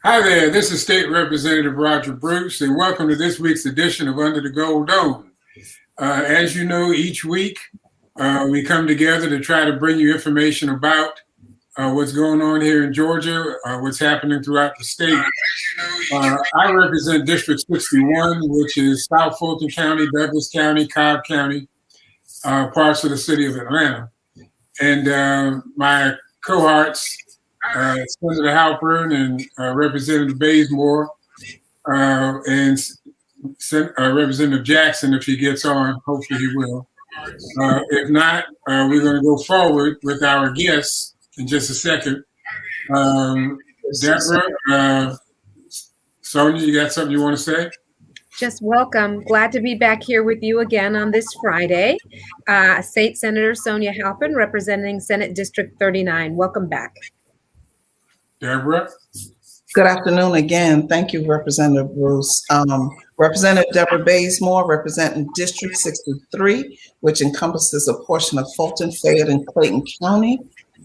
Hi there, this is State Representative Roger Bruce, and welcome to this week's edition of Under the Gold Dome. As you know, each week we come together to try to bring you information about what's going on here in Georgia, what's happening throughout the state. I represent District 61, which is South Fulton County, Douglas County, Cobb County, parts of the city of Atlanta. And my cohorts, Senator Halpern and Representative Bazemore, and Representative Jackson, if he gets on, hopefully he will. If not, we're going to go forward with our guests in just a second. Deborah, Sonia, you got something you want to say? Just welcome. Glad to be back here with you again on this Friday. State Senator Sonia Halpern, representing Senate District 39. Welcome back. Deborah? Good afternoon again. Thank you, Representative Bruce. Representative Deborah Bazemore, representing District 63, which encompasses a portion of Fulton, Fayette, and Clayton County.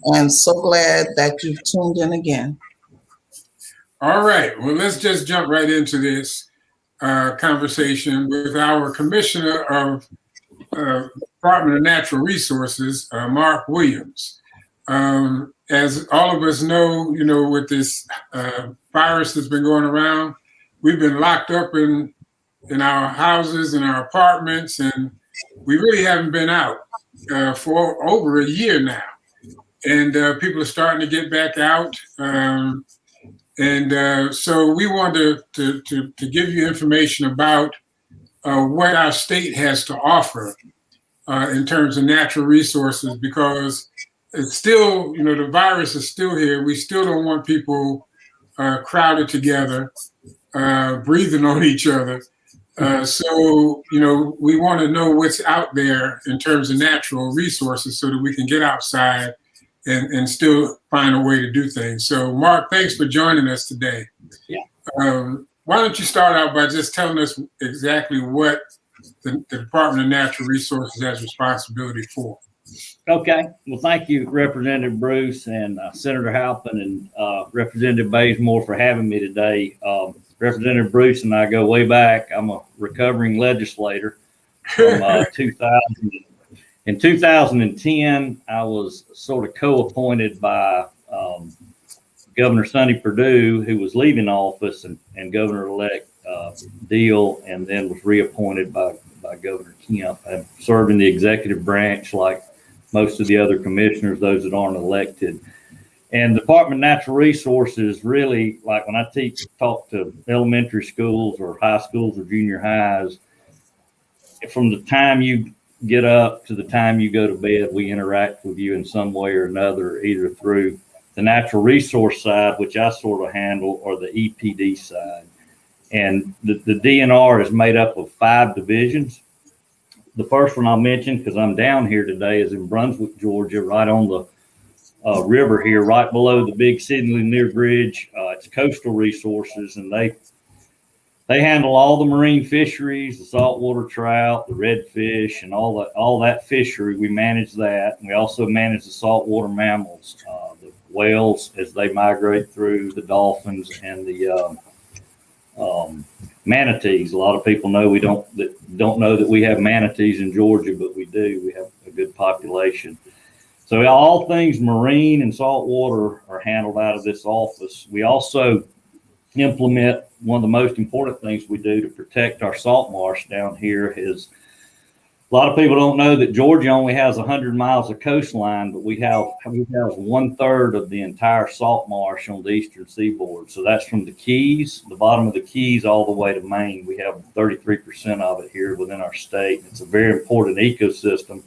And so glad that you've tuned in again. All right. Well, let's just jump right into this conversation with our Commissioner of Department of Natural Resources, Mark Williams. As all of us know, with this virus that's been going around, we've been locked up in our houses and our apartments, and we really haven't been out for over a year now. And people are starting to get back out. So we wanted to give you information about what our state has to offer in terms of natural resources, because it's still, the virus is still here. We still don't want people crowded together, breathing on each other. So we want to know what's out there in terms of natural resources so that we can get outside and still find a way to do things. So, Mark, thanks for joining us today. Yeah. Why don't you start out by just telling us exactly what the Department of Natural Resources has responsibility for? Okay. Well, thank you, Representative Bruce and Senator Halpern and Representative Bazemore for having me today. Representative Bruce and I go way back. I'm a recovering legislator from 2000. In 2010, I was sort of co-appointed by Governor Sonny Perdue, who was leaving office, and Governor-elect Deal, and then was reappointed by Governor Kemp. I served in the executive branch like most of the other commissioners, those that aren't elected. And the Department of Natural Resources really, like when I talk to elementary schools or high schools or junior highs, from the time you get up to the time you go to bed, we interact with you in some way or another, either through the natural resource side, which I sort of handle, or the EPD side. And the DNR is made up of 5 divisions. The first one I'll mention, because I'm down here today, is in Brunswick, Georgia, right on the river here, right below the big Sidney Lanier Bridge. It's coastal resources, and they handle all the marine fisheries, the saltwater trout, the redfish, and all that fishery. We manage that. And we also manage the saltwater mammals, the whales as they migrate through, the dolphins, and the manatees. A lot of people know don't know that we have manatees in Georgia, but we do. We have a good population. So all things marine and saltwater are handled out of this office. We also implement one of the most important things we do to protect our salt marsh down here. Is a lot of people don't know that Georgia only has 100 miles of coastline, but we have 1/3 of the entire salt marsh on the eastern seaboard. So that's from the Keys, the bottom of the Keys, all the way to Maine. We have 33% of it here within our state. It's a very important ecosystem.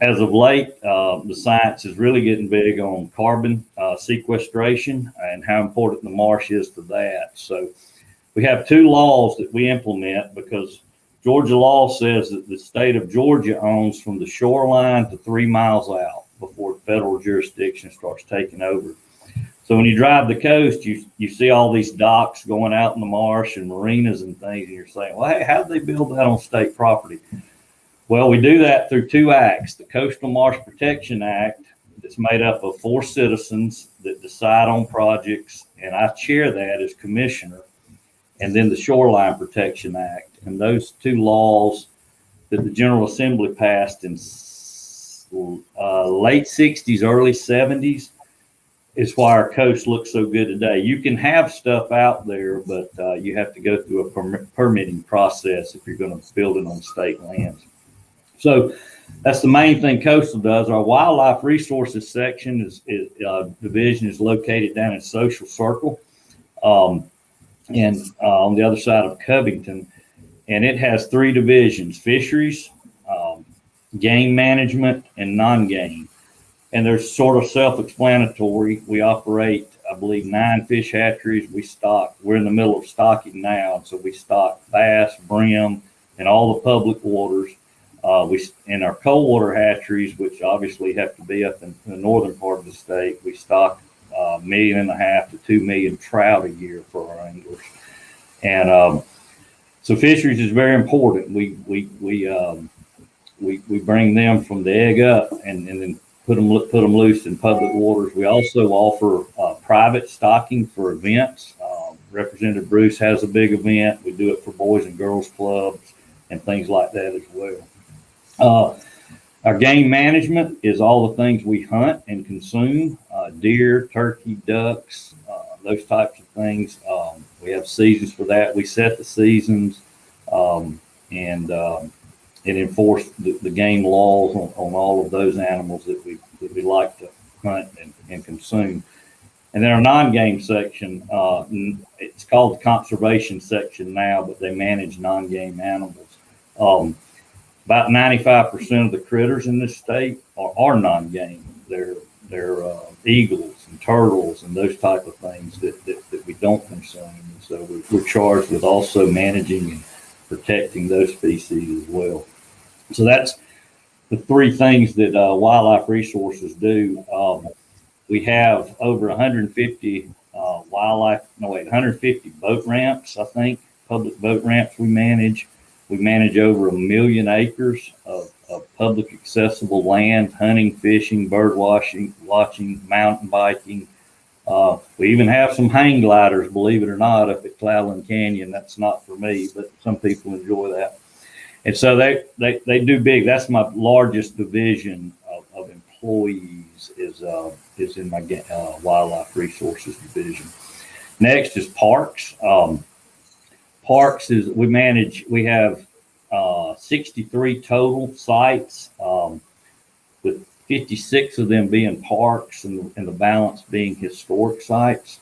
As of late, the science is really getting big on carbon sequestration and how important the marsh is to that. So we have 2 laws that we implement, because Georgia law says that the state of Georgia owns from the shoreline to 3 miles out before federal jurisdiction starts taking over. So when you drive the coast, you see all these docks going out in the marsh and marinas and things, and you're saying, well, hey, how did they build that on state property? Well, we do that through 2 acts, the Coastal Marsh Protection Act It's made up of 4 citizens that decide on projects, and I chair that as commissioner. And then the Shoreline Protection Act, and those 2 laws that the General Assembly passed in late 60s, early 70s is why our coast looks so good today. You can have stuff out there, but you have to go through a permitting process if you're going to build it on state lands. So that's the main thing coastal does. Our wildlife resources section division is located down in Social Circle, and on the other side of Covington, and it has 3 divisions: fisheries, game management, and non-game. And they're sort of self-explanatory. We operate, I believe, 9 fish hatcheries. We're in the middle of stocking now, so we stock bass, brim, and all the public waters. In our cold water hatcheries, which obviously have to be up in the northern part of the state, we stock 1.5 million to 2 million trout a year for our anglers. And so fisheries is very important. We bring them from the egg up and then put them loose in public waters. We also offer private stocking for events. Representative Bruce has a big event. We do it for boys and girls clubs and things like that as well. Our game management is all the things we hunt and consume: deer, turkey, ducks, those types of things. We have seasons for that. We set the seasons and enforce the game laws on all of those animals that we like to hunt and consume. And then our non-game section, it's called the conservation section now, but they manage non-game animals. About 95% of the critters in this state are non-game. They're eagles and turtles and those type of things that we don't consume. And so we're charged with also managing and protecting those species as well. So that's the 3 things that wildlife resources do. We have over 150 150 boat ramps, I think, public boat ramps we manage. We manage over 1 million acres of public accessible land: hunting, fishing, bird watching, mountain biking. We even have some hang gliders, believe it or not, up at Cloudland Canyon. That's not for me, but some people enjoy that. And so they do big. That's my largest division of employees is in my wildlife resources division. Next is parks. Parks is we have 63 total sites, with 56 of them being parks and the balance being historic sites.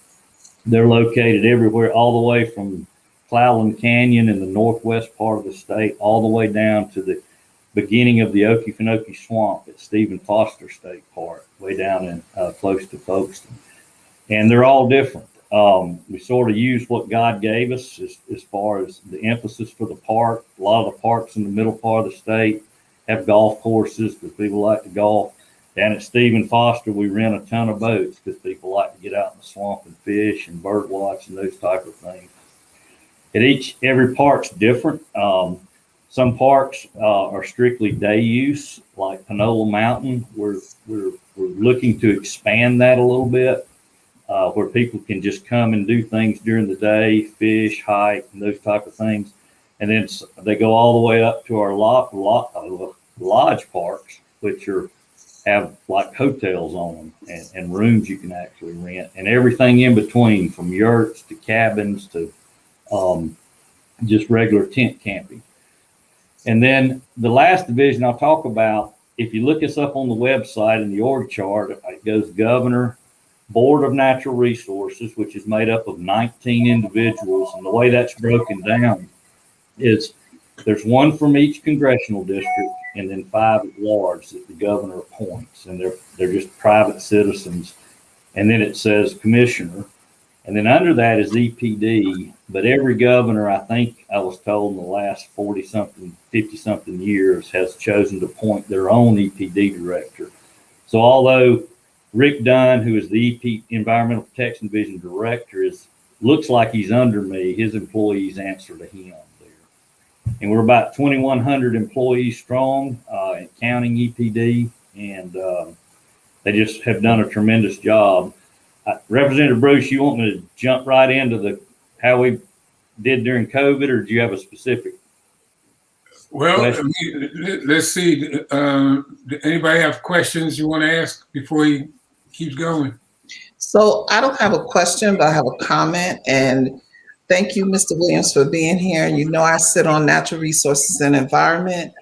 They're located everywhere, all the way from Cloudland Canyon in the northwest part of the state, all the way down to the beginning of the Okefenokee Swamp at Stephen Foster State Park, way down in close to Folkestone. And they're all different. We sort of use what God gave us as far as the emphasis for the park. A lot of the parks in the middle part of the state have golf courses because people like to golf. Down at Stephen Foster, we rent a ton of boats because people like to get out in the swamp and fish and bird watch and those type of things. Every park's different. Some parks are strictly day use, like Panola Mountain. We're looking to expand that a little bit. Where people can just come and do things during the day, fish, hike, and those type of things. And then they go all the way up to our lodge parks, which have like hotels on them and rooms you can actually rent, and everything in between, from yurts to cabins to just regular tent camping. And then the last division I'll talk about, if you look us up on the website in the org chart, it goes Governor, Board of Natural Resources, which is made up of 19 individuals. And the way that's broken down is there's 1 from each congressional district and then 5 at large that the governor appoints. And they're just private citizens. And then it says commissioner. And then under that is EPD. But every governor, I think I was told in the last 40-something, 50-something years, has chosen to appoint their own EPD director. So although Rick Dunn, who is the EP Environmental Protection Division Director, looks like he's under me, his employees answer to him there. And we're about 2,100 employees strong, counting EPD. And they just have done a tremendous job. Representative Bruce, you want me to jump right into how we did during COVID, or do you have a specific? Well, question? let's see. Anybody have questions you want to ask before he keeps going? So I don't have a question, but I have a comment. And thank you, Mr. Williams, for being here. You know, I sit on natural resources and environment,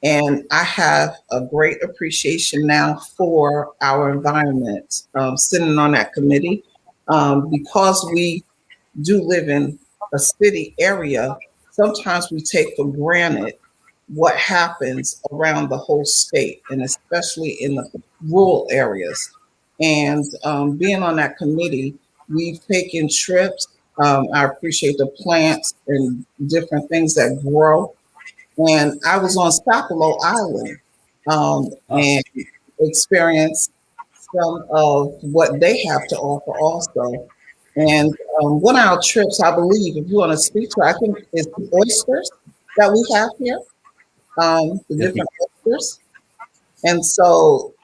and I have a great appreciation now for our environment, sitting on that committee, because we do live in a city area. Sometimes we take for granted what happens around the whole state, and especially in the rural areas. And being on that committee, we've taken trips. I appreciate the plants and different things that grow. And I was on Sapelo Island and experienced some of what they have to offer also. And one of our trips, I believe, if you want to speak to, I think it's the oysters that we have here, the different oysters. And so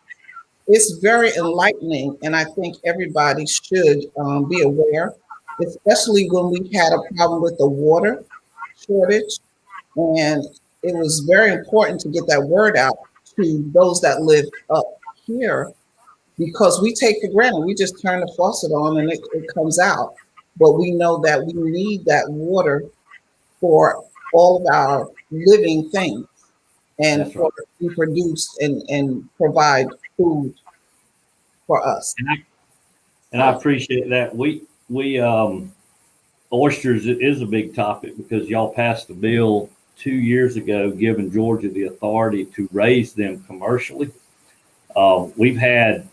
it's very enlightening, and I think everybody should be aware, especially when we had a problem with the water shortage. And it was very important to get that word out to those that live up here, because we take for granted, we just turn the faucet on and it comes out. But we know that we need that water for all of our living things, and That's for right. to produce and provide food for us. And I appreciate that. Oysters is a big topic because y'all passed a bill 2 years ago giving Georgia the authority to raise them commercially. We've had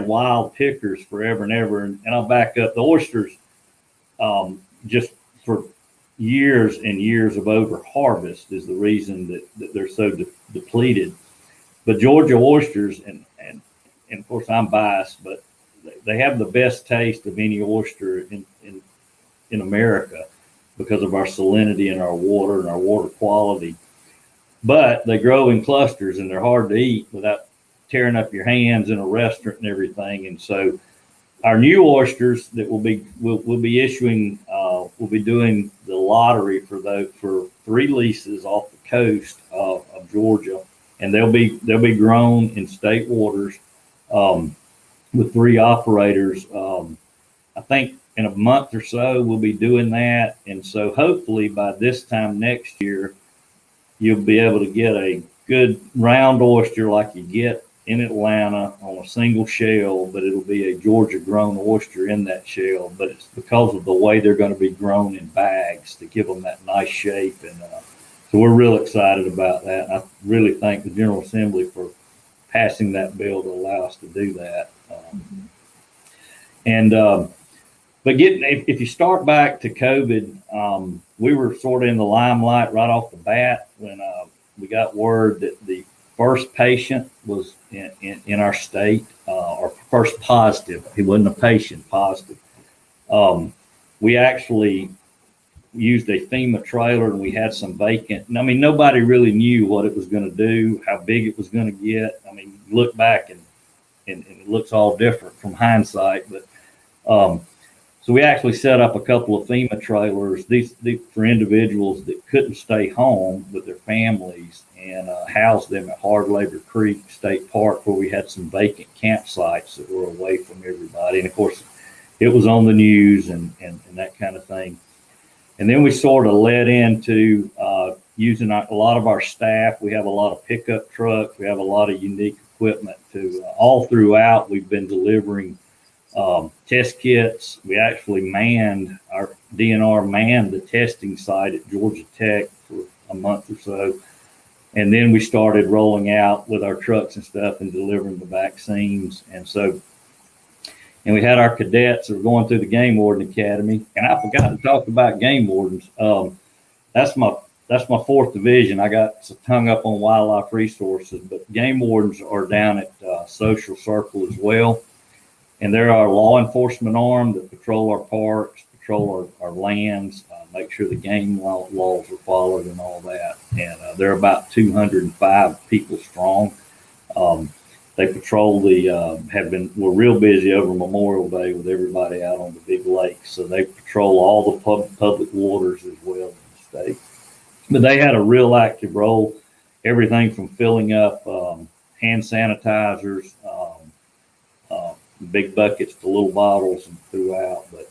wild pickers forever and ever, and I'll back up. The oysters, just for years and years of over harvest is the reason that they're so depleted. But Georgia oysters, and of course I'm biased, but they have the best taste of any oyster in America because of our salinity in our water and our water quality. But they grow in clusters and they're hard to eat without tearing up your hands in a restaurant and everything. And so our new oysters that we'll be issuing, we'll be doing the lottery for 3 leases off the coast of Georgia, and they'll be grown in state waters with 3 operators. I think in a month or so we'll be doing that, and so hopefully by this time next year you'll be able to get a good round oyster like you get in Atlanta on a single shell, but it'll be a Georgia grown oyster in that shell. But it's because of the way they're going to be grown in bags to give them that nice shape. And so we're real excited about that. I really thank the General Assembly for passing that bill to allow us to do that. But if you start back to COVID, we were sort of in the limelight right off the bat when we got word that the first patient was in our state, or first positive. He wasn't a patient, positive. We actually used a FEMA trailer and we had some vacant. I mean, nobody really knew what it was going to do, how big it was going to get. I mean, you look back and it looks all different from hindsight. But so we actually set up a couple of FEMA trailers these for individuals that couldn't stay home with their families, and housed them at Hard Labor Creek State Park, where we had some vacant campsites that were away from everybody. And of course, it was on the news and that kind of thing. And then we sort of led into using a lot of our staff. We have a lot of pickup trucks. We have a lot of unique equipment to all throughout. We've been delivering test kits. We actually our DNR manned the testing site at Georgia Tech for a month or so. And then we started rolling out with our trucks and stuff and delivering the vaccines. And we had our cadets that were going through the Game Warden Academy. And I forgot to talk about game wardens. That's my 4th division. I got hung up on wildlife resources, but game wardens are down at Social Circle as well. And they're our law enforcement arm that patrol our parks, patrol our lands, make sure the game laws are followed and all that. And they're about 205 people strong. They patrol we're real busy over Memorial Day with everybody out on the big lakes. So they patrol all the public waters as well in the state. But they had a real active role, everything from filling up hand sanitizers, big buckets to little bottles and throughout. But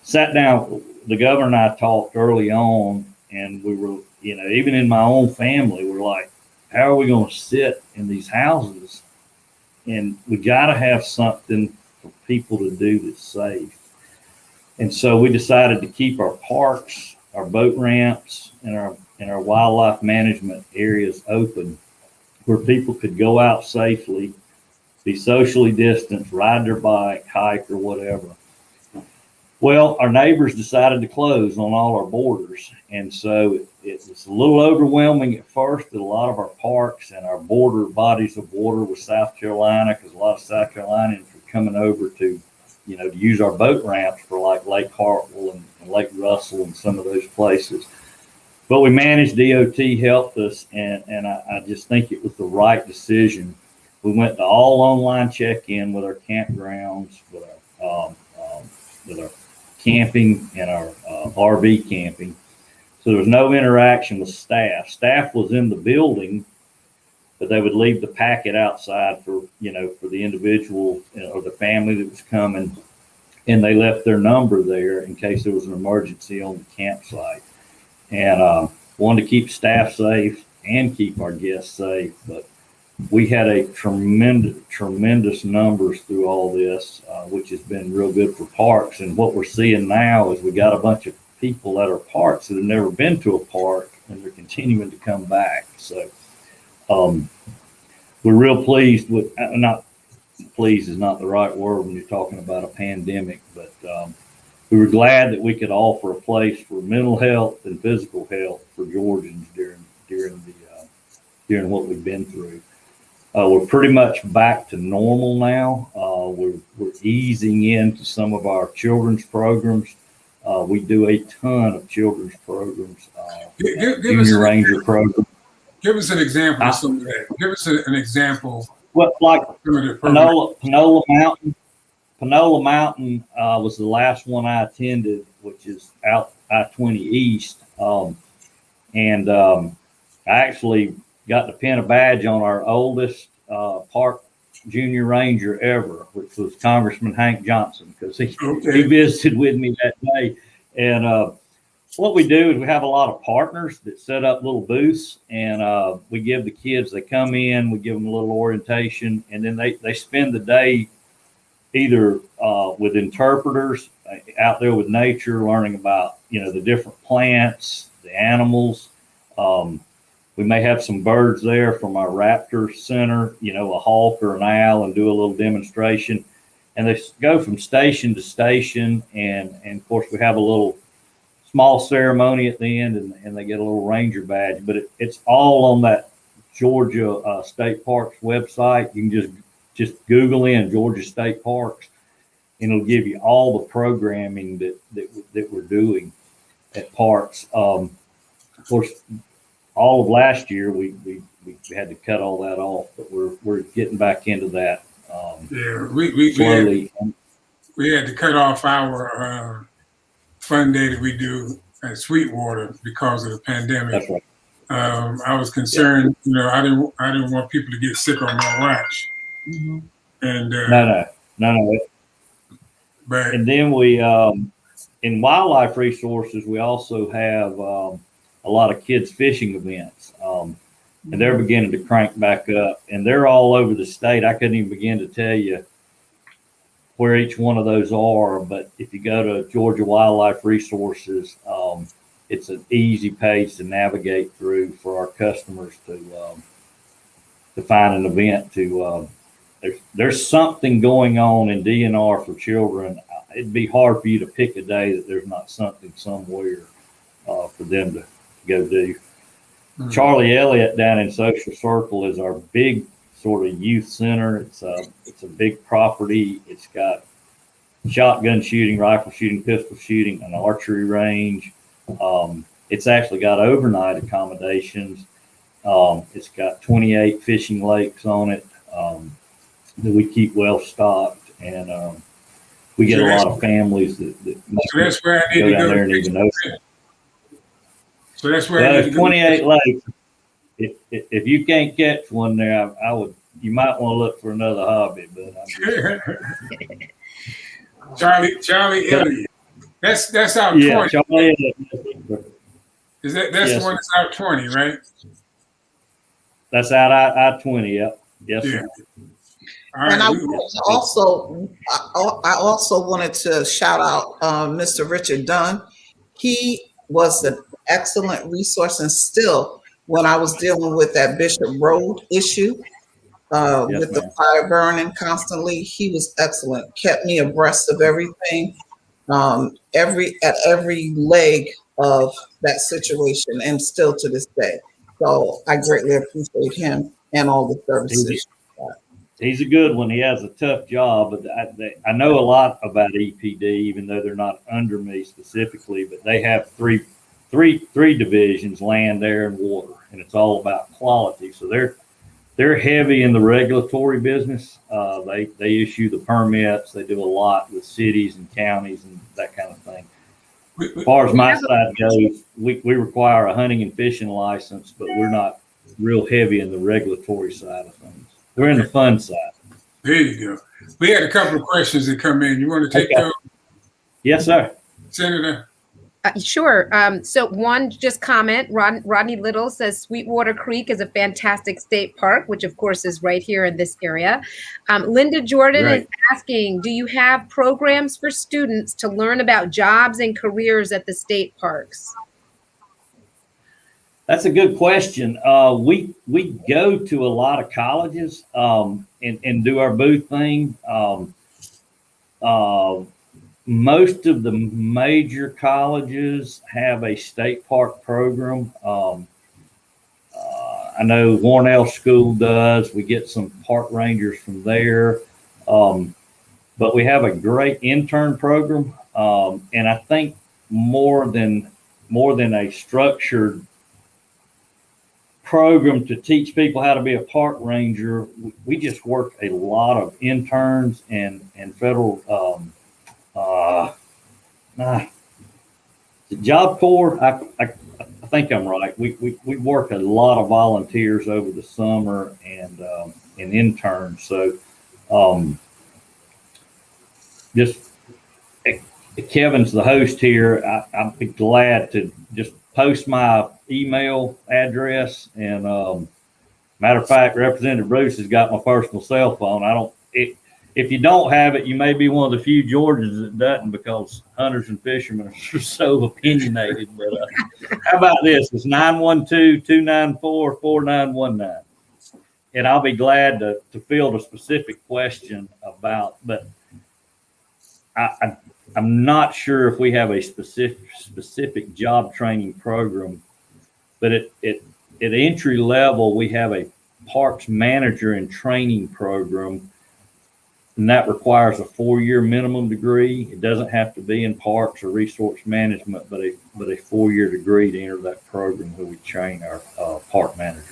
sat down, the governor and I talked early on, and we were, even in my own family, we're like, how are we going to sit in these houses? And we got to have something for people to do that's safe. And so we decided to keep our parks, our boat ramps, and our wildlife management areas open where people could go out safely, be socially distanced, ride their bike, hike, or whatever. Well, our neighbors decided to close on all our borders. And so it was a little overwhelming at first that a lot of our parks and our border bodies of water with South Carolina, because a lot of South Carolinians were coming over to use our boat ramps for like Lake Hartwell and Lake Russell and some of those places. But we managed, DOT helped us, and I just think it was the right decision. We went to all online check-in with our campgrounds, with our camping and our RV camping. So there was no interaction with staff. Staff was in the building, but they would leave the packet outside for the individual or the family that was coming, and they left their number there in case there was an emergency on the campsite. And wanted to keep staff safe and keep our guests safe, but we had a tremendous numbers through all this, which has been real good for parks. And what we're seeing now is we got a bunch of people at our parks that have never been to a park, and they're continuing to come back. So we're real pleased with, not pleased is not the right word when you're talking about a pandemic, but we were glad that we could offer a place for mental health and physical health for Georgians during what we've been through. We're pretty much back to normal now. We're easing into some of our children's programs. We do a ton of children's programs. Junior Ranger program. Give us an example of some of that. Give us an example. Well, like Panola Mountain. Panola Mountain was the last one I attended, which is out I-20 East. And I actually got to pin a badge on our oldest park junior ranger ever, which was Congressman Hank Johnson, because he visited with me that day. And what we do is we have a lot of partners that set up little booths, and we give the kids, they come in, we give them a little orientation, and then they spend the day either with interpreters out there with nature, learning about, the different plants, the animals. We may have some birds there from our raptor center, a hawk or an owl, and do a little demonstration. And they go from station to station. And of course, we have a little small ceremony at the end, and they get a little ranger badge. But it's all on that Georgia State Parks website. You can just Google in Georgia State Parks, and it'll give you all the programming that we're doing at parks. Of course, all of last year we had to cut all that off, but we're getting back into that. Slowly. We had to cut off our fun day that we do at Sweetwater because of the pandemic. That's right. I was concerned, I didn't want people to get sick on my watch. Mm-hmm. And no. But and then we in wildlife resources, we also have a lot of kids fishing events, and they're beginning to crank back up, and they're all over the state. I couldn't even begin to tell you where each one of those are, but if you go to Georgia Wildlife Resources, it's an easy page to navigate through for our customers to find an event. There's something going on in DNR for children. It'd be hard for you to pick a day that there's not something somewhere for them to go do. Mm-hmm. Charlie Elliott down in Social Circle is our big sort of youth center. It's a big property. It's got shotgun shooting, rifle shooting, pistol shooting, an archery range. It's actually got overnight accommodations. It's got 28 fishing lakes on it. that we keep well stocked, and we get a lot of families that So that's where I need go to down go. there and even know. So that's where Well, I need there's to go. 28 lakes. If you can't catch one there, I would. You might want to look for another hobby. But Charlie Elliott. That's out yeah, 20. Charlie, That's Yes, the one that's out 20, right? that's out I-20. Yep. Yes, Yeah. sir. All And right. I also wanted to shout out Mr. Richard Dunn. He was an excellent resource, and still, when I was dealing with that Bishop Road issue, Yes, with the ma'am. fire burning constantly, he was excellent. Kept me abreast of everything, at every leg of that situation, and still to this day. So I greatly appreciate him and all the services. He's a good one. He has a tough job, but I know a lot about EPD, even though they're not under me specifically. But they have three divisions: land, air, and water, and it's all about quality. So they're heavy in the regulatory business. They issue the permits. They do a lot with cities and counties and that kind of thing. As far as my side goes, we require a hunting and fishing license, but we're not real heavy in the regulatory side of things. We're in the fun side. There you go. We had a couple of questions that come in. You want to take those, Yes, sir. Senator? Sure. So one just comment, Rodney Little says Sweetwater Creek is a fantastic state park, which of course is right here in this area. Linda Jordan is asking, do you have programs for students to learn about jobs and careers at the state parks? That's a good question. We go to a lot of colleges and do our booth thing. Most of the major colleges have a state park program. I know Warnell School does. We get some park rangers from there. But we have a great intern program. And I think more than a structured program to teach people how to be a park ranger, we just work a lot of interns and federal the Job Corps. I think I'm right. We work a lot of volunteers over the summer and interns. So just Kevin's the host here. I'd be glad to just post my email address. And matter of fact, Representative Bruce has got my personal cell phone. If you don't have it, you may be one of the few Georgians that doesn't, because hunters and fishermen are so opinionated. But how about this? It's 912-294-4919. And I'll be glad to field a specific question about, but I'm not sure if we have a specific job training program, but at entry level, we have a parks manager and training program, and that requires a 4-year minimum degree. It doesn't have to be in parks or resource management, but a 4-year degree to enter that program, where we train our park managers.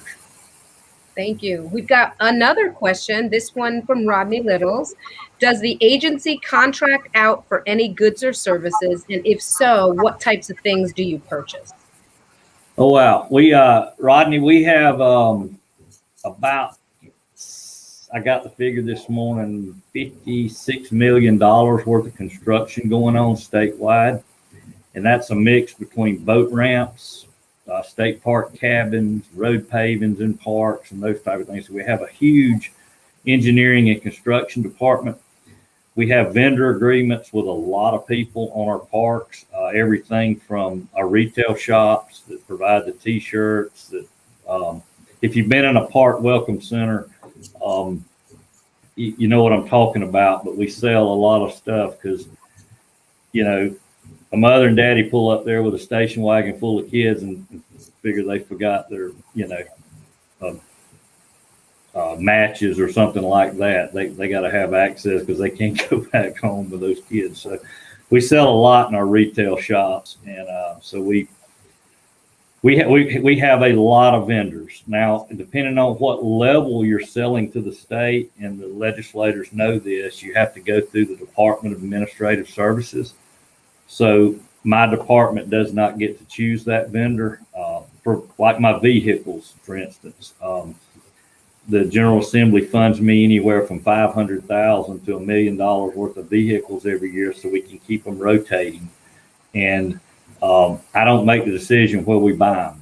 Thank you. We've got another question, this one from Rodney Littles. Does the agency contract out for any goods or services? And if so, what types of things do you purchase? Oh, wow. Rodney, we have about, I got the figure this morning, $56 million worth of construction going on statewide. And that's a mix between boat ramps, state park cabins, road pavings in parks, and those type of things. So we have a huge engineering and construction department. We have vendor agreements with a lot of people on our parks, everything from our retail shops that provide the T-shirts. That if you've been in a park welcome center, you know what I'm talking about. But we sell a lot of stuff because, a mother and daddy pull up there with a station wagon full of kids and figure they forgot their, matches or something like that. They got to have access because they can't go back home with those kids. So we sell a lot in our retail shops. And so We have a lot of vendors. Now, depending on what level you're selling to the state, and the legislators know this, you have to go through the Department of Administrative Services. So my department does not get to choose that vendor for like my vehicles, for instance. The General Assembly funds me anywhere from $500,000 to $1 million worth of vehicles every year, so we can keep them rotating. And I don't make the decision where we buy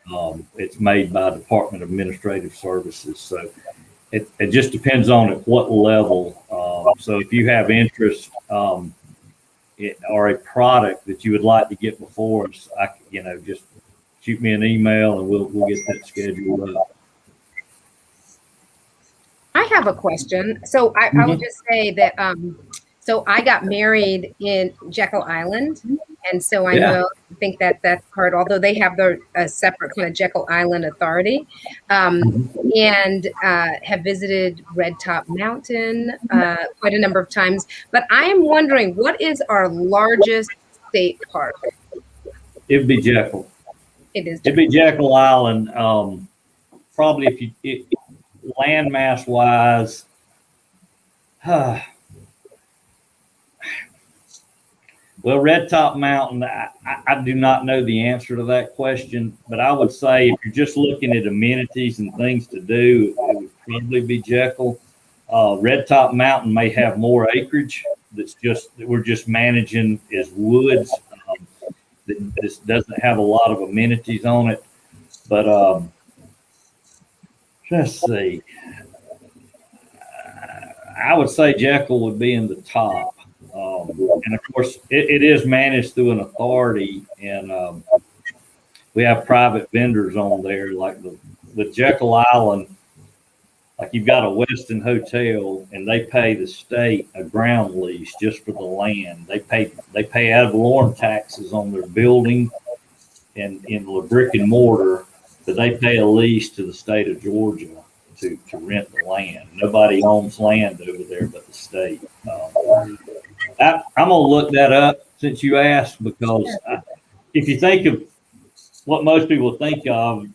them. It's made by Department of Administrative Services. So it just depends on at what level. So if you have interest or a product that you would like to get before us, just shoot me an email and we'll get that scheduled up. I have a question. So I will just say that so I got married in Jekyll Island, and so I think that that's part. Although they have a separate kind of Jekyll Island Authority, and have visited Red Top Mountain quite a number of times. But I am wondering, what is our largest state park? It'd be Jekyll. It is. It'd be Jekyll Island. Probably if landmass wise, well, Red Top Mountain, I do not know the answer to that question, but I would say if you're just looking at amenities and things to do, it would probably be Jekyll. Red Top Mountain may have more acreage that we're just managing as woods. This doesn't have a lot of amenities on it, but let's see. I would say Jekyll would be in the top. And of course, it is managed through an authority, and we have private vendors on there, like the Jekyll Island. Like you've got a Westin hotel, and they pay the state a ground lease just for the land. They pay ad valorem taxes on their building and in the brick and mortar, but they pay a lease to the state of Georgia to rent the land. Nobody owns land over there but the state. I'm gonna look that up since you asked, because if you think of what most people think of,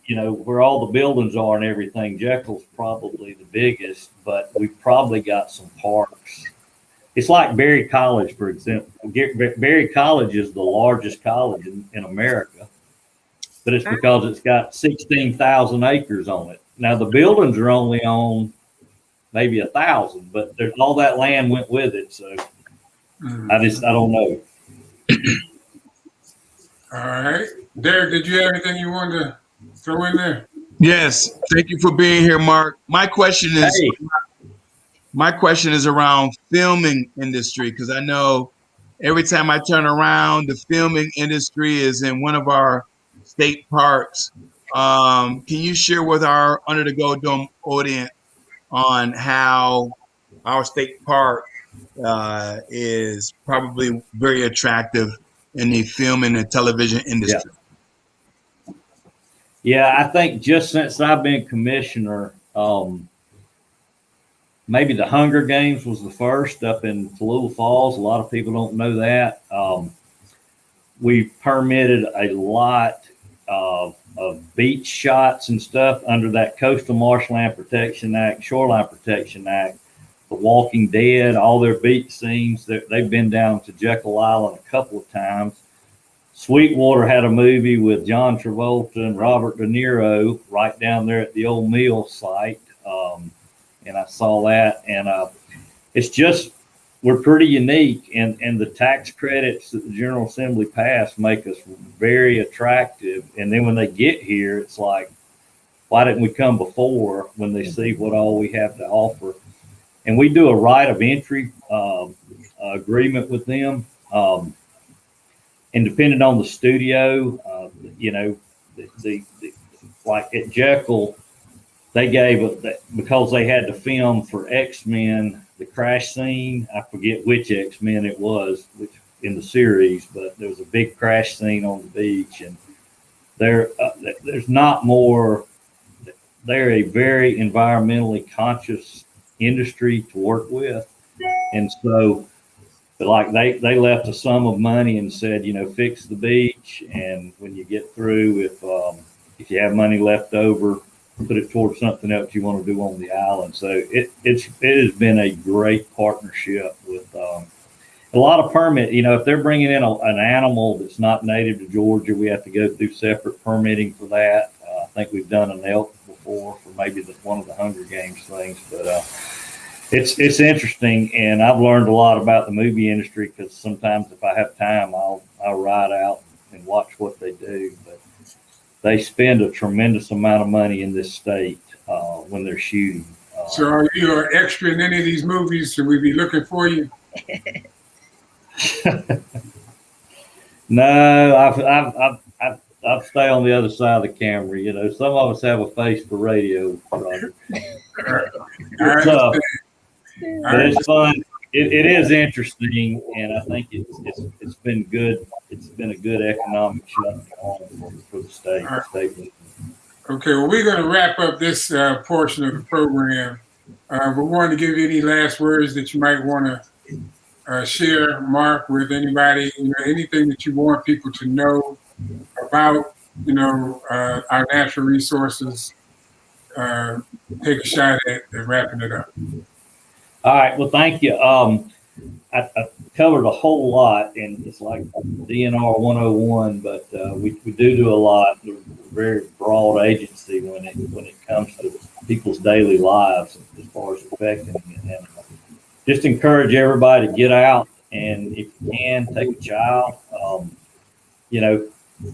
where all the buildings are and everything, Jekyll's probably the biggest, but we've probably got some parks. It's like Berry College, for example. Berry College is the largest college in America, but it's because it's got 16,000 acres on it. Now the buildings are only on maybe 1,000, but there's all that land went with it. So I don't know. All right. Derek, did you have anything you wanted to throw in there? Yes. Thank you for being here, Mark. My question is around filming industry, because I know every time I turn around, the filming industry is in one of our state parks. Can you share with our Under the Gold Dome audience on how our state park is probably very attractive in the film and the television industry? Yeah, I think just since I've been commissioner, maybe the Hunger Games was the first up in Tallulah Falls. A lot of people don't know that. We permitted a lot of beach shots and stuff under that Coastal Marshland Protection Act, Shoreline Protection Act. The Walking Dead, all their beach scenes, they've been down to Jekyll Island a couple of times. Sweetwater had a movie with John Travolta and Robert De Niro right down there at the old mill site. And I saw that, and it's just, we're pretty unique, and the tax credits that the General Assembly passed make us very attractive. And then when they get here, it's like, why didn't we come before, when they see what all we have to offer? And we do a right of entry agreement with them. And depending on the studio, like at Jekyll, they gave because they had to film for X-Men, the crash scene. I forget which X-Men it was in the series, but there was a big crash scene on the beach, and there's not more. They're a very environmentally conscious industry to work with, and so but like they left a sum of money and said, fix the beach, and when you get through, if you have money left over, put it towards something else you want to do on the island. So it has been a great partnership with a lot of permit. If they're bringing in an animal that's not native to Georgia, we have to go through separate permitting for that. I think we've done an elk before for maybe one of the Hunger Games things, but it's interesting, and I've learned a lot about the movie industry because sometimes if I have time, I'll ride out and watch what they do. But they spend a tremendous amount of money in this state when they're shooting. So are you an extra in any of these movies? Should we be looking for you? No, I'll stay on the other side of the camera. Some of us have a face for radio, Roger. But it's fun. It is interesting, and I think it's been good. It's been a good economic shutdown for the state. Right. Okay, well, we're going to wrap up this portion of the program. We wanted to give you any last words that you might want to share, Mark, with anybody. Anything that you want people to know about, our natural resources. Take a shot at wrapping it up. All right. Well, thank you. I covered a whole lot, and it's like DNR 101, but we do a lot. We're a very broad agency when it comes to people's daily lives as far as affecting it. And just encourage everybody to get out, and if you can, take a child.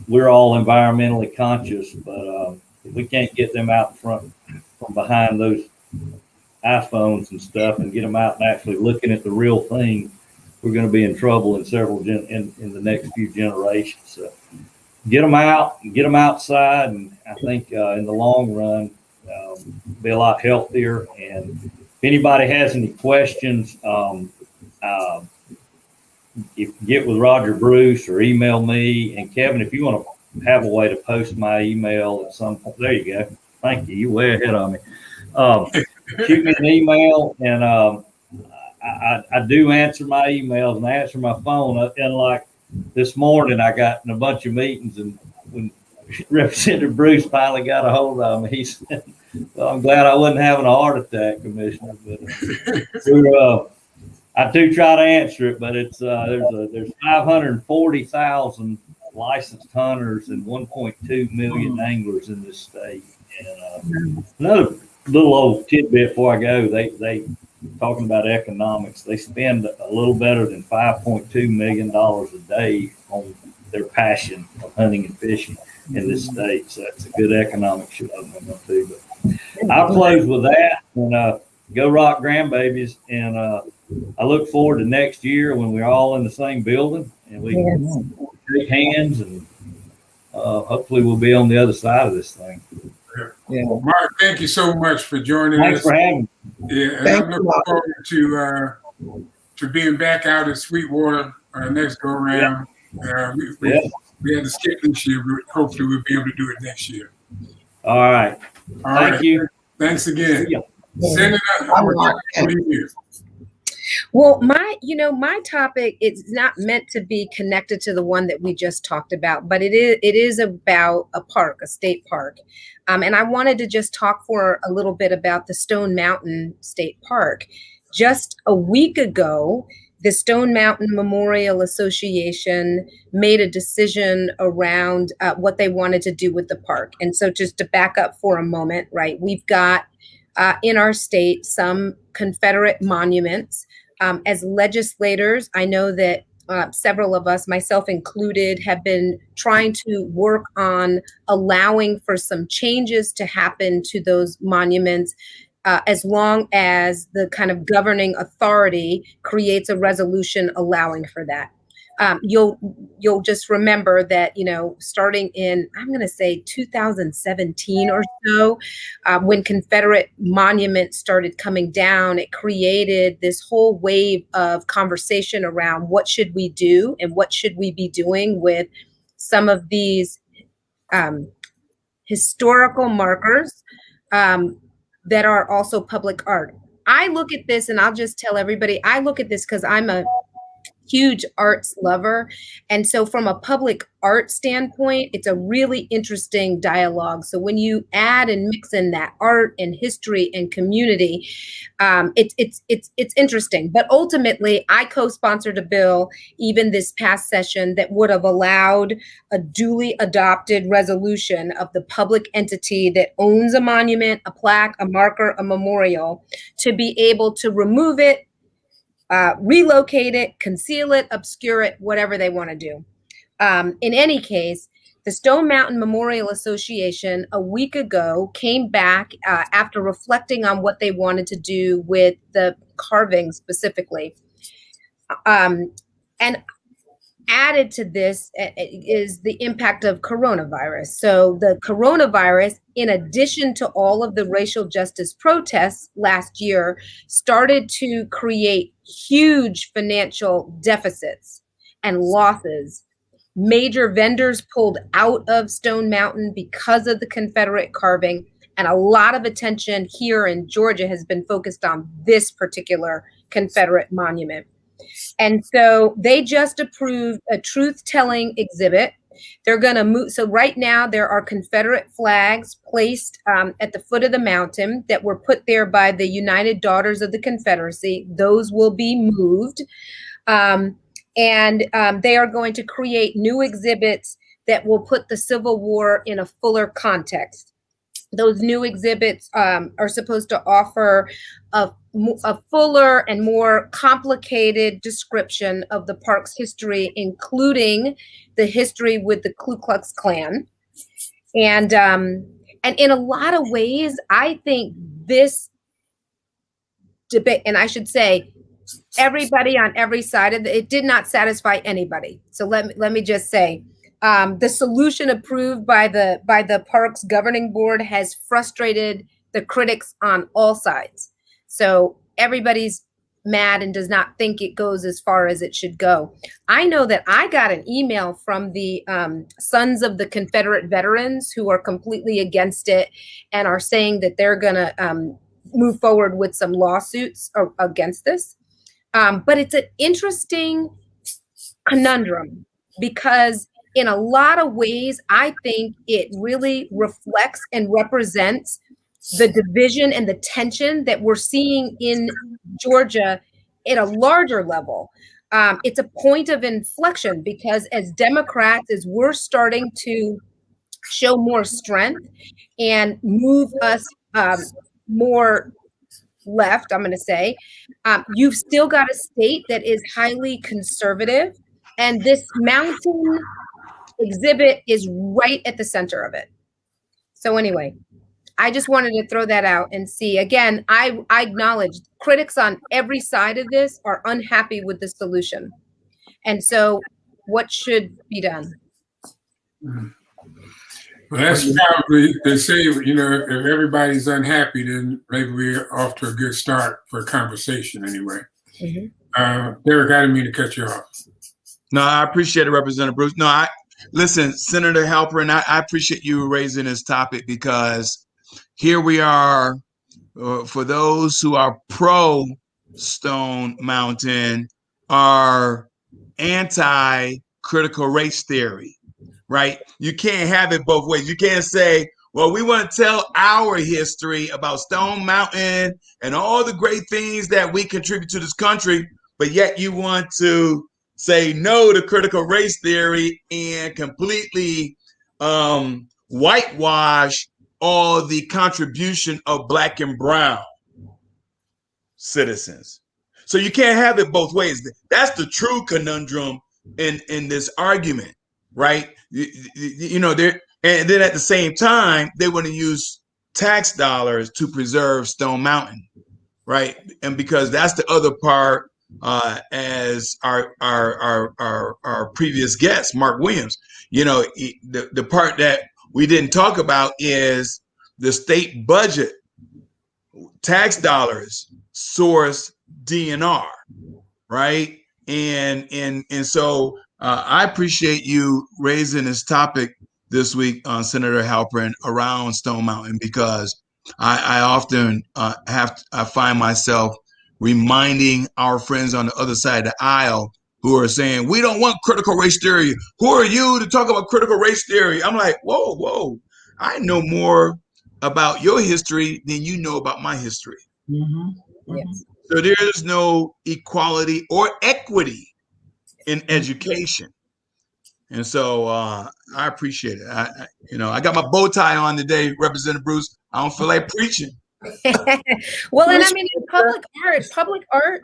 We're all environmentally conscious, but if we can't get them out in front from behind those iPhones and stuff and get them out and actually looking at the real thing, we're going to be in trouble in in the next few generations. So get them out and get them outside, and I think in the long run be a lot healthier. And if anybody has any questions, if you get with Roger Bruce or email me. And Kevin, if you want to have a way to post my email at some point, there you go. Thank you. You're way ahead of me. Shoot me an email, and I do answer my emails and I answer my phone. And like this morning, I got in a bunch of meetings, and when Representative Bruce finally got a hold of me, he said, "Well, I'm glad I wasn't having a heart attack, Commissioner." But I do try to answer it, but it's there's 540,000 licensed hunters and 1.2 million anglers in this state. And another little old tidbit before I go, they talking about economics. They spend a little better than $5.2 million a day on their passion of hunting and fishing in this state. So that's a good economic shutdown too. But I'll close with that, and go rock grandbabies. And I look forward to next year when we're all in the same building and we can shake hands, and hopefully we'll be on the other side of this thing. Yeah. Mark, thank you so much for joining us. Thanks for having me. Yeah, and I'm looking forward to being back out at Sweetwater next go around. We had to skip this year, but hopefully we'll be able to do it next year. All right. Thank you. Thanks again. Send it up. Well, my topic is not meant to be connected to the one that we just talked about, but it is about a park, a state park. And I wanted to just talk for a little bit about the Stone Mountain State Park. Just a week ago, the Stone Mountain Memorial Association made a decision around what they wanted to do with the park. And so just to back up for a moment, right, we've got in our state some Confederate monuments. As legislators, I know that several of us, myself included, have been trying to work on allowing for some changes to happen to those monuments, as long as the kind of governing authority creates a resolution allowing for that. You'll just remember that, starting in, I'm going to say 2017 or so, when Confederate monuments started coming down, it created this whole wave of conversation around what should we do and what should we be doing with some of these historical markers that are also public art. I look at this, and I'll just tell everybody, I look at this because I'm a huge arts lover. And so from a public art standpoint, it's a really interesting dialogue. So when you add and mix in that art and history and community, it's interesting. But ultimately, I co-sponsored a bill even this past session that would have allowed a duly adopted resolution of the public entity that owns a monument, a plaque, a marker, a memorial, to be able to remove it, relocate it, conceal it, obscure it, whatever they want to do. In any case, the Stone Mountain Memorial Association a week ago came back after reflecting on what they wanted to do with the carving specifically. And added to this is the impact of coronavirus. So the coronavirus, in addition to all of the racial justice protests last year, started to create huge financial deficits and losses. Major vendors pulled out of Stone Mountain because of the Confederate carving, and a lot of attention here in Georgia has been focused on this particular Confederate monument. And so they just approved a truth-telling exhibit. They're going to move. So right now there are Confederate flags placed at the foot of the mountain that were put there by the United Daughters of the Confederacy. Those will be moved. And they are going to create new exhibits that will put the Civil War in a fuller context. Those new exhibits are supposed to offer a fuller and more complicated description of the park's history, including the history with the Ku Klux Klan. And in a lot of ways, I think this debate, and I should say, everybody on every side of it did not satisfy anybody. So let me just say, the solution approved by the park's governing board has frustrated the critics on all sides. So everybody's mad and does not think it goes as far as it should go. I know that I got an email from the Sons of the Confederate Veterans who are completely against it and are saying that they're going to move forward with some lawsuits against this. But it's an interesting conundrum because in a lot of ways, I think it really reflects and represents the division and the tension that we're seeing in Georgia at a larger level. It's a point of inflection because as Democrats, as we're starting to show more strength and move us more left, I'm going to say, you've still got a state that is highly conservative, and this mountain exhibit is right at the center of it. So anyway, I just wanted to throw that out and see. Again, I acknowledge critics on every side of this are unhappy with the solution. And so what should be done? Well, that's probably, they say, you know, if everybody's unhappy, then maybe we're off to a good start for a conversation anyway. Mm-hmm. Derek, I didn't mean to cut you off. No, I appreciate it, Representative Bruce. No, listen, Senator Halperin, I appreciate you raising this topic because here we are, for those who are pro Stone Mountain, are anti-critical race theory, right? You can't have it both ways. You can't say, well, we want to tell our history about Stone Mountain and all the great things that we contribute to this country, but yet you want to say no to critical race theory and completely whitewash all the contribution of Black and brown citizens. So you can't have it both ways. That's the true conundrum in this argument, right? You know, and then at the same time, they want to use tax dollars to preserve Stone Mountain, right? And because that's the other part, as our previous guest, Mark Williams, you know, the part that we didn't talk about is the state budget, tax dollars source DNR, right? And so I appreciate you raising this topic this week, Senator Halperin, around Stone Mountain, because I often I find myself reminding our friends on the other side of the aisle who are saying, we don't want critical race theory. Who are you to talk about critical race theory? I'm like, whoa, whoa. I know more about your history than you know about my history. Yes. So there is no equality or equity in education. And so I appreciate it. I got my bow tie on today, Representative Bruce. I don't feel like preaching. Well, and I mean, public art,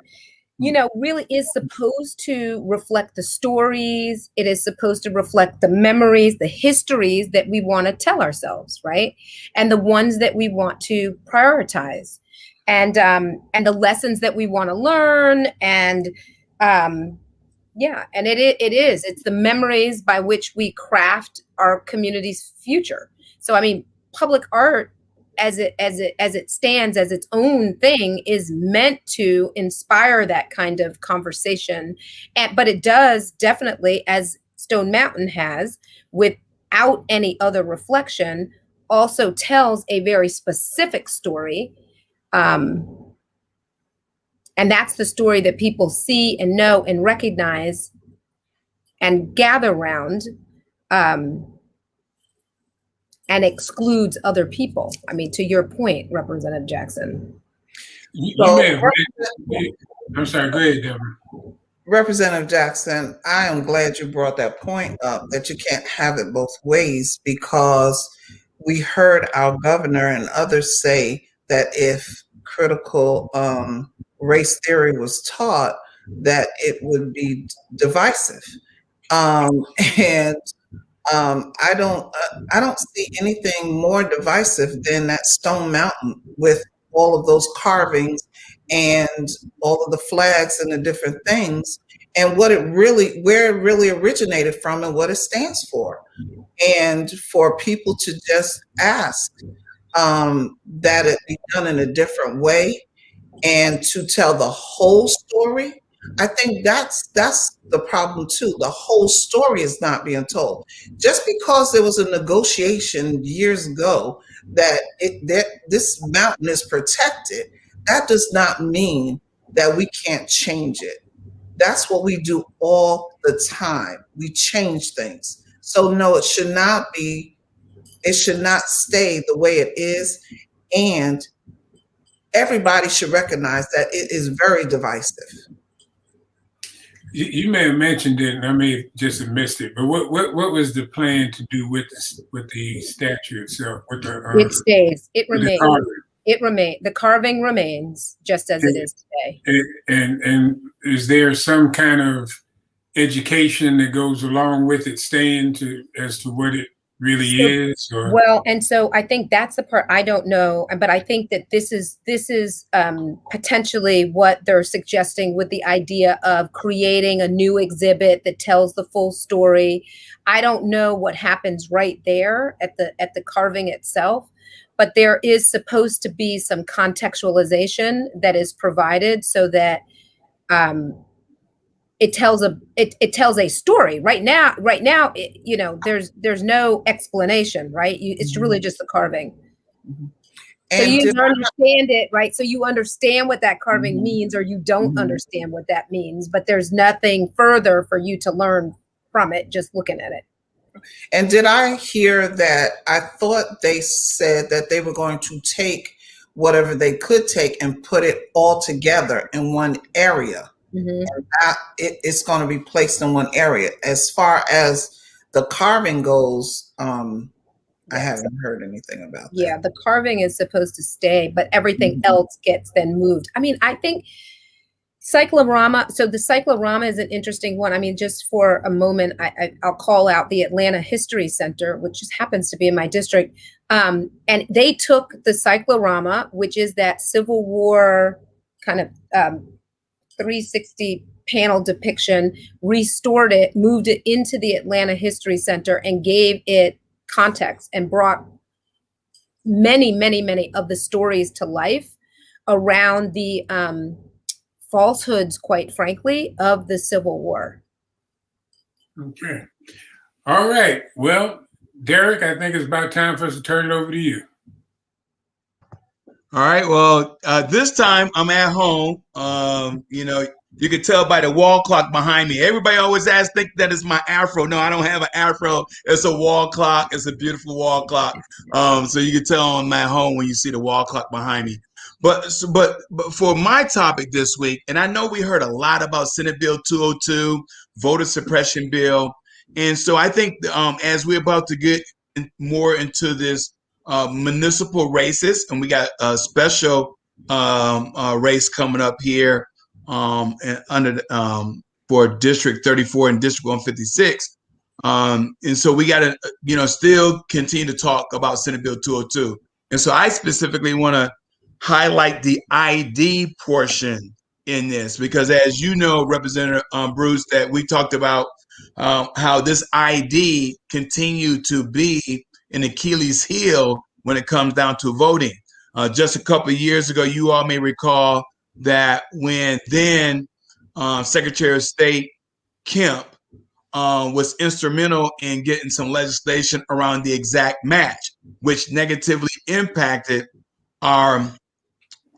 really is supposed to reflect the stories. It is supposed to reflect the memories, the histories that we want to tell ourselves, right? And the ones that we want to prioritize, and the lessons that we want to learn, and yeah, and it's the memories by which we craft our community's future. So I mean, public art as it stands as its own thing is meant to inspire that kind of conversation, but it does definitely, as Stone Mountain has, without any other reflection, also tells a very specific story. And that's the story that people see and know and recognize and gather around, and excludes other people. I mean, to your point, Representative Jackson. I'm sorry, go ahead, Deborah. Representative Jackson, I am glad you brought that point up, that you can't have it both ways, because we heard our governor and others say that if critical race theory was taught, that it would be divisive. And I don't see anything more divisive than that Stone Mountain with all of those carvings and all of the flags and the different things, and where it really originated from and what it stands for. And for people to just ask that it be done in a different way and to tell the whole story, I think that's the problem too. The whole story is not being told. Just because there was a negotiation years ago that this mountain is protected, that does not mean that we can't change it. That's what we do all the time. We change things. So no, it should not stay the way it is. And everybody should recognize that it is very divisive. You may have mentioned it, and I may have just missed it. But what was the plan to do with the statue itself? It stays. It remains. The carving remains just as it is today. And is there some kind of education that goes along with it staying as to what it really is? Or? Well, and so I think that's the part I don't know, but I think that this is potentially what they're suggesting with the idea of creating a new exhibit that tells the full story. I don't know what happens right there at the carving itself, but there is supposed to be some contextualization that is provided so that it tells a story. Right now, there's no explanation, right? It's really just the carving. So you understand it, right? So you understand what that carving means, or you don't understand what that means, but there's nothing further for you to learn from it just looking at it. And did I hear that? I thought they said that they were going to take whatever they could take and put it all together in one area. And it's going to be placed in one area. As far as the carving goes, I haven't heard anything about that. Yeah, the carving is supposed to stay, but everything else gets then moved. I mean, I think cyclorama. So the cyclorama is an interesting one. I mean, just for a moment, I'll call out the Atlanta History Center, which just happens to be in my district. And they took the cyclorama, which is that Civil War kind of 360 panel depiction, restored it, moved it into the Atlanta History Center, and gave it context and brought many, many, many of the stories to life around the falsehoods, quite frankly, of the Civil War. Okay. All right. Well, Derek, I think it's about time for us to turn it over to you. All right. Well, this time I'm at home. You could tell by the wall clock behind me. Everybody always think that is my afro. No, I don't have an afro. It's a wall clock. It's a beautiful wall clock. So you can tell I'm at home when you see the wall clock behind me. But for my topic this week, and I know we heard a lot about Senate Bill 202, voter suppression bill. And so I think as we're about to get more into this municipal races, and we got a special race coming up here for District 34 and District 156. And so we got to, still continue to talk about Senate Bill 202. And so I specifically want to highlight the ID portion in this, because as you know, Representative Bruce, that we talked about how this ID continued to be an Achilles heel when it comes down to voting. Just a couple of years ago, you all may recall that when then Secretary of State Kemp was instrumental in getting some legislation around the exact match, which negatively impacted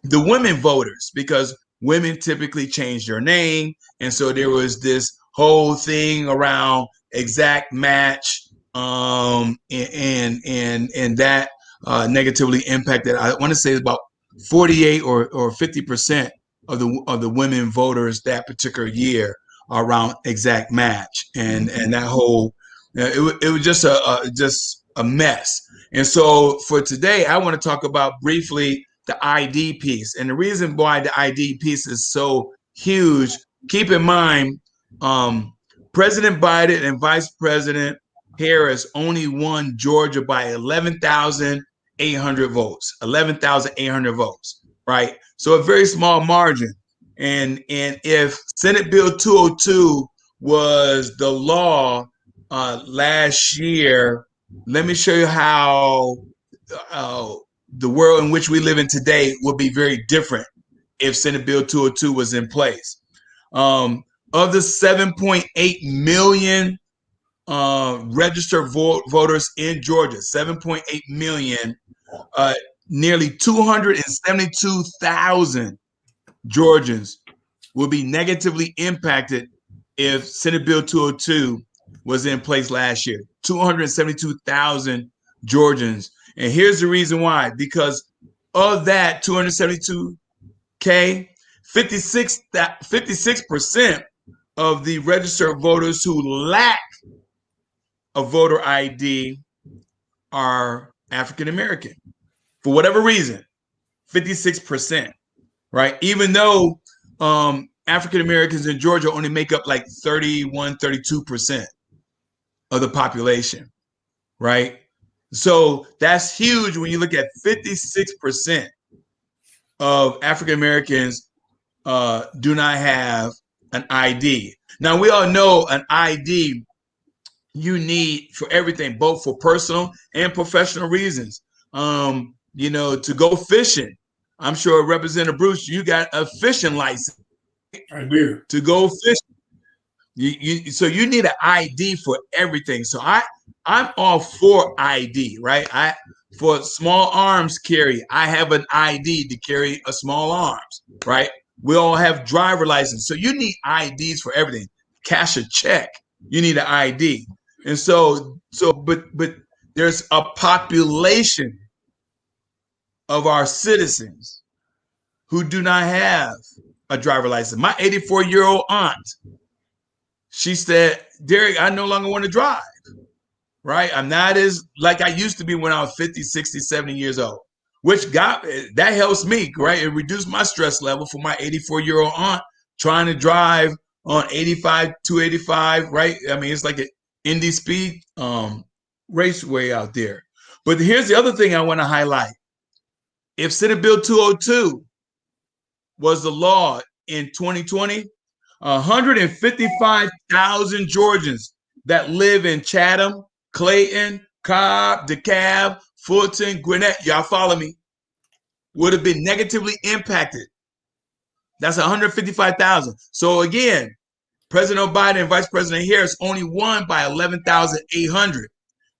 the women voters, because women typically change their name. And so there was this whole thing around exact match, and that negatively impacted, I want to say it's about 48 or 50% of the women voters that particular year around exact match, and that whole it was just a mess. And so for today, I want to talk about briefly the ID piece, and the reason why the ID piece is so huge. Keep in mind, President Biden and Vice President Harris only won Georgia by 11,800 votes. 11,800 votes, right? So a very small margin. And if Senate Bill 202 was the law last year, let me show you how the world in which we live in today would be very different if Senate Bill 202 was in place. Of the 7.8 million registered voters in Georgia, 7.8 million, nearly 272,000 Georgians will be negatively impacted if Senate Bill 202 was in place last year. 272,000 Georgians. And here's the reason why. Because of that 272K, 56% of the registered voters who lack a voter ID are African American. For whatever reason, 56%, right? Even though African Americans in Georgia only make up like 31, 32% of the population, right? So that's huge when you look at 56% of African Americans do not have an ID. Now, we all know an ID you need for everything, both for personal and professional reasons. To go fishing. I'm sure Representative Bruce, you got a fishing license. I do. To go fishing. So you need an ID for everything. So I'm all for ID, right? For small arms carry, I have an ID to carry a small arms, right? We all have driver license. So you need IDs for everything. Cash a check, you need an ID. And but there's a population of our citizens who do not have a driver license. My 84-year-old aunt, she said, Derek, I no longer want to drive, right? I'm not as like I used to be when I was 50, 60, 70 years old, that helps me, right? It reduced my stress level for my 84-year-old aunt trying to drive on 85, 285, right? I mean, it's like an Indy speed raceway out there. But here's the other thing I want to highlight. If Senate Bill 202 was the law in 2020, 155,000 Georgians that live in Chatham, Clayton, Cobb, DeKalb, Fulton, Gwinnett, y'all follow me, would have been negatively impacted. That's 155,000. So again, President Biden and Vice President Harris only won by 11,800.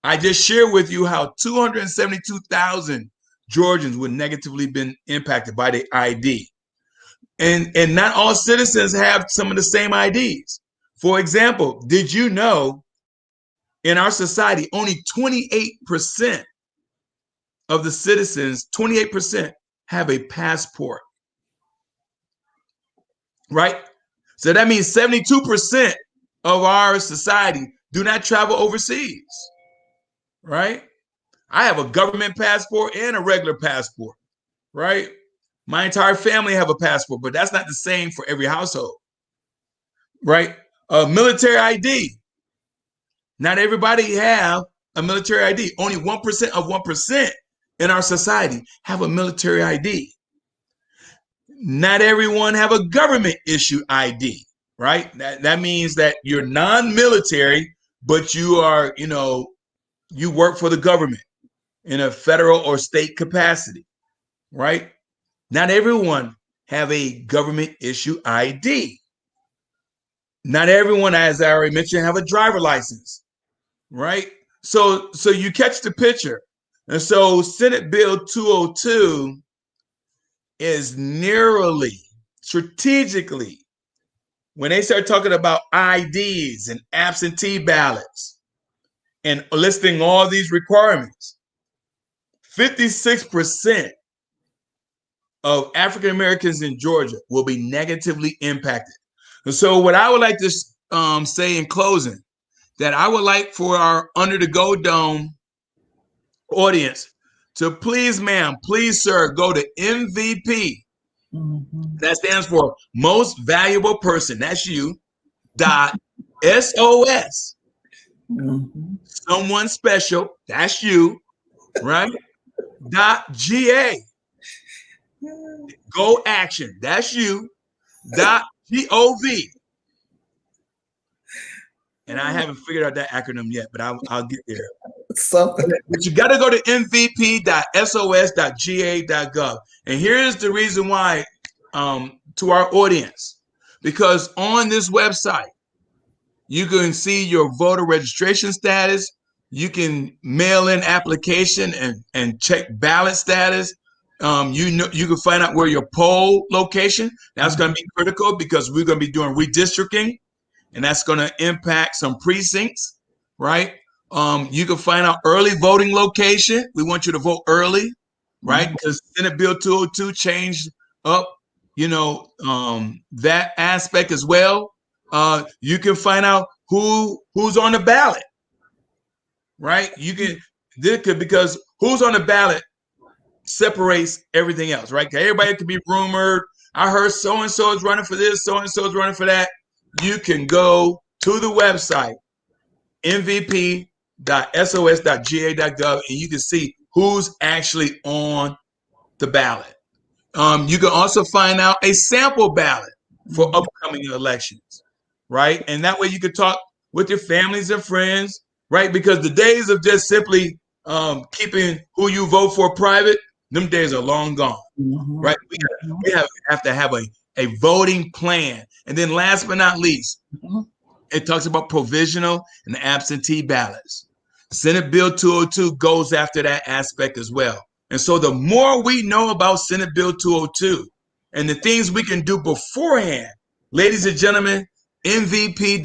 I just shared with you how 272,000 Georgians would negatively been impacted by the ID. And not all citizens have some of the same IDs. For example, did you know in our society, only 28% of the citizens, 28% have a passport, right? So that means 72% of our society do not travel overseas, right? I have a government passport and a regular passport, right? My entire family have a passport, but that's not the same for every household, right? Military ID. Not everybody have a military ID. Only 1% of 1% in our society have a military ID. Not everyone have a government issue ID, right? That means that you're non-military, but you are, you work for the government in a federal or state capacity, right? Not everyone have a government issue ID. Not everyone, as I already mentioned, have a driver license, right? So you catch the picture. And so Senate Bill 202 is narrowly, strategically, when they start talking about IDs and absentee ballots and listing all these requirements, 56% of African Americans in Georgia will be negatively impacted. And so what I would like to say in closing, that I would like for our Under the Gold Dome audience to please, ma'am, please, sir, go to MVP. That stands for Most Valuable Person. That's you. .SOS. Someone special. That's you. Right? .GA. Go Action. That's you. .GOV. And I haven't figured out that acronym yet, but I'll get there. Something. But you got to go to mvp.sos.ga.gov. And here's the reason why to our audience. Because on this website, you can see your voter registration status. You can mail in application and check ballot status. You can find out where your poll location. That's going to be critical because we're going to be doing redistricting, and that's going to impact some precincts, right? You can find out early voting location. We want you to vote early, right? Because Senate Bill 202 changed up, that aspect as well. You can find out who's on the ballot, right? Because who's on the ballot separates everything else, right? Everybody could be rumored. I heard so-and-so is running for this, so-and-so is running for that. You can go to the website, mvp.sos.ga.gov, and you can see who's actually on the ballot. You can also find out a sample ballot for upcoming elections, right? And that way you can talk with your families and friends, right? Because the days of just simply keeping who you vote for private, them days are long gone, right? We have to have a voting plan. And then last but not least, it talks about provisional and absentee ballots. Senate Bill 202 goes after that aspect as well. And so the more we know about Senate Bill 202 and the things we can do beforehand, ladies and gentlemen, mvp.sos.ga.gov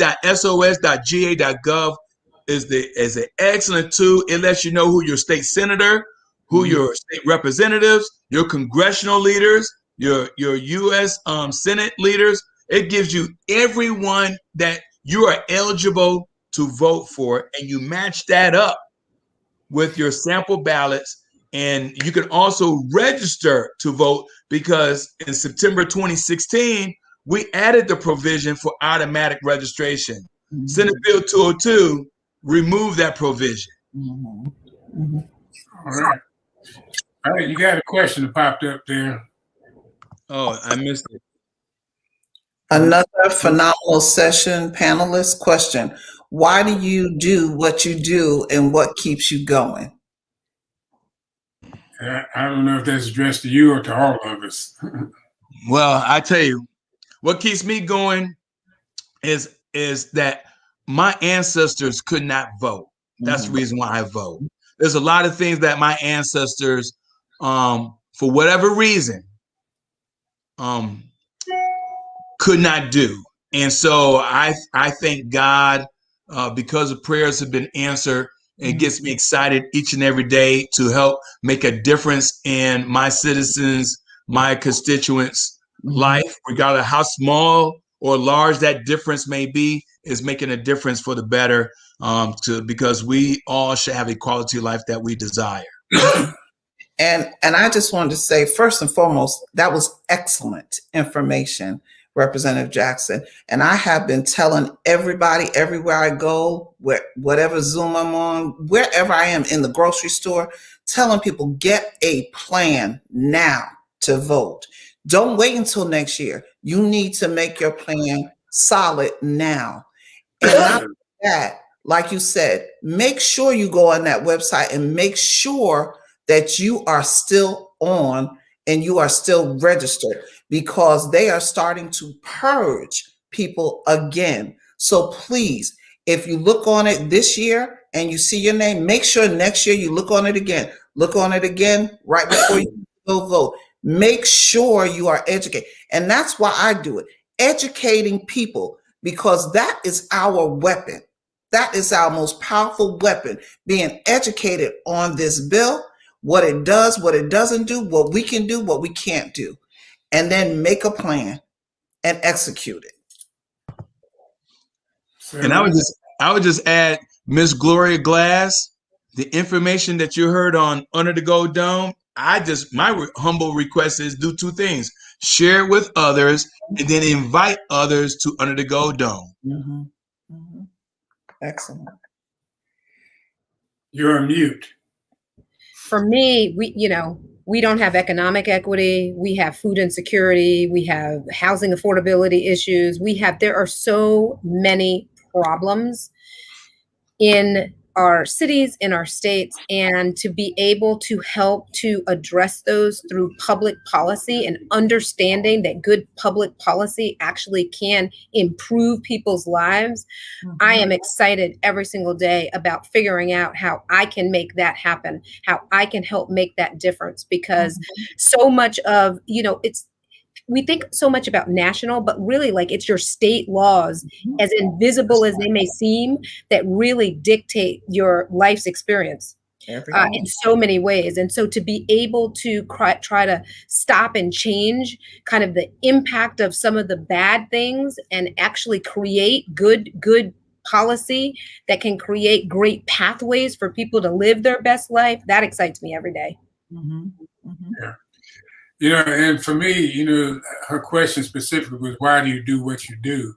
is an excellent tool. It lets you know who your state senator, who your state representatives, your congressional leaders, your U.S. Senate leaders. It gives you everyone that you are eligible to vote for, and you match that up with your sample ballots. And you can also register to vote because in September 2016, we added the provision for automatic registration. Senate Bill 202 removed that provision. All right. All right, you got a question that popped up there. Oh, I missed it. Another phenomenal session. Panelist question: why do you do what you do, and what keeps you going? I don't know if that's addressed to you or to all of us. Well, I tell you, what keeps me going is that my ancestors could not vote. That's the reason why I vote. There's a lot of things that my ancestors, for whatever reason, could not do. And so I thank God because the prayers have been answered. It gets me excited each and every day to help make a difference in my citizens, my constituents' life, regardless of how small or large that difference may be, is making a difference for the better, because we all should have a quality of life that we desire. And I just wanted to say, first and foremost, that was excellent information, Representative Jackson. And I have been telling everybody everywhere I go, whatever Zoom I'm on, wherever I am in the grocery store, telling people get a plan now to vote. Don't wait until next year. You need to make your plan solid now. And not that, like you said, make sure you go on that website and make sure that you are still on and you are still registered, because they are starting to purge people again. So please, if you look on it this year and you see your name, make sure next year you look on it again. Look on it again right before you go vote. Make sure you are educated. And that's why I do it. Educating people, because that is our weapon. That is our most powerful weapon, being educated on this bill, what it does, what it doesn't do, what we can do, what we can't do, and then make a plan and execute it. And I would just add, Miss Gloria Glass, the information that you heard on Under the Gold Dome, my humble request is do two things: share it with others, and then invite others to Under the Gold Dome. Excellent. You're on mute. For me, we don't have economic equity. We have food insecurity. We have housing affordability issues. There are so many problems in our cities, in our states, and to be able to help to address those through public policy and understanding that good public policy actually can improve people's lives. I am excited every single day about figuring out how I can make that happen, how I can help make that difference, because so much of, we think so much about national, but really, like, it's your state laws, as invisible as they may seem, that really dictate your life's experience in so many ways. And so to be able to try to stop and change kind of the impact of some of the bad things and actually create good policy that can create great pathways for people to live their best life, that excites me every day. Yeah. And for me, her question specifically was, why do you do what you do?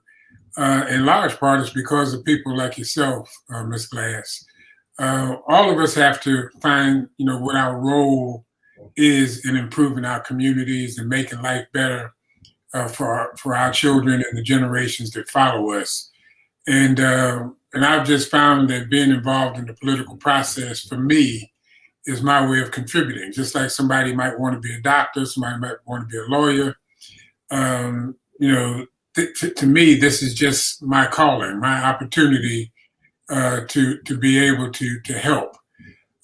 In large part, it's because of people like yourself, Ms. Glass. All of us have to find, what our role is in improving our communities and making life better for our children and the generations that follow us. And I've just found that being involved in the political process, for me, is my way of contributing. Just like somebody might want to be a doctor, somebody might want to be a lawyer. To me, this is just my calling, my opportunity to be able to help.